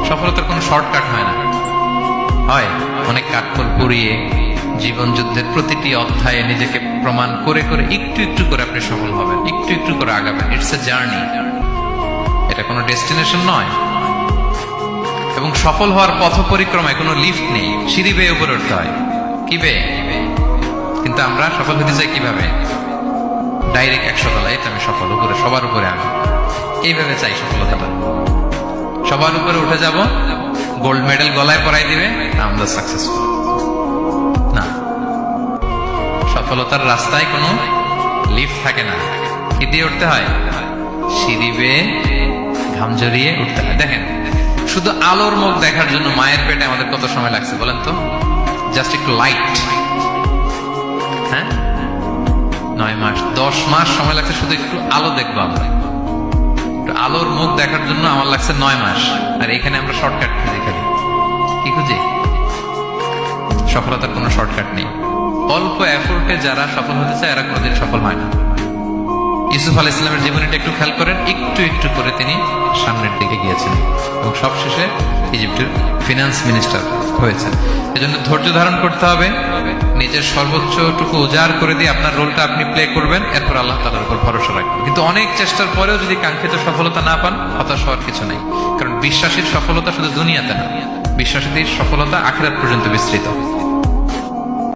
সফলতার কোনো শর্টকাট হয় না, হয় অনেক কাঠখড় পুড়িয়ে জীবন যুদ্ধের প্রতিটি অধ্যায়ে নিজেকে প্রমাণ করে করে একটু একটু করে আপনি সফল হবেন, একটু একটু করে আগাবেন। ইটস এ জার্নি, এটা কোনো ডেস্টিনেশন নয়। এবং সফল হওয়ার পথ পরিক্রমায় কোনো লিফট নেই, সিঁড়ি বেয়ে উপরে উঠতে হয়। কি বেয়ে? কিন্তু আমরা সফল হতে চাই কিভাবে? ডাইরেক্ট 100 তলায় আমি সফল, উপরে সবার উপরে আমি, এইভাবে চাই সফলতাটা। সবার উপরে উঠে যাব, গোল্ড মেডেল গলায় পরাই দিবে, আমরা সাকসেসফুল না। সফলতার রাস্তায় কোনো লিফট থাকে না। কি দিয়ে উঠতে হয়? সিঁড়ি বেয়ে ঘাম জড়িয়ে উঠতে হয়। দেখেন, শুধু আলোর মুখ দেখার জন্য মায়ের পেটে আমাদের কত সময় লাগছে বলেন তো? জাস্ট একটু লাইট, হ্যাঁ, 9 মাস 10 মাস সময় লাগছে শুধু একটু আলো দেখবো আমরা। একটু আলোর মুখ দেখার জন্য আমার লাগছে 9 মাস। আর এখানে আমরা শর্টকাট খুঁজি, খালি কি খুঁজি? সফলতার কোনো শর্টকাট নেই। অল্প এফোর্টে যারা সফল হতে চায় এরা কোনোদিন সফল হয় না। ইউসুফ আলাইহিস সালামের জীবনীটা একটু খেয়াল করেন, একটু একটু করে তিনি সামনের দিকে গিয়েছেন এবং সবশেষে ইজিপ্টের ফিনান্স মিনিস্টার হয়েছেন। এজন্য ধৈর্য ধারণ করতে হবে, নিজের সর্বোচ্চটুকু উজাড় করে দিয়ে আপনার রোলটা আপনি প্লে করবেন, এরপর আল্লাহ তাআলার উপর ভরসা রাখবেন। কিন্তু অনেক চেষ্টার পরেও যদি কাঙ্ক্ষিত সফলতা না পান, হতাশ হওয়ার কিছু নেই। কারণ বিশ্বাসীর সফলতা শুধু দুনিয়াতে না, বিশ্বাসীদের সফলতা আখিরাত পর্যন্ত বিস্তৃত।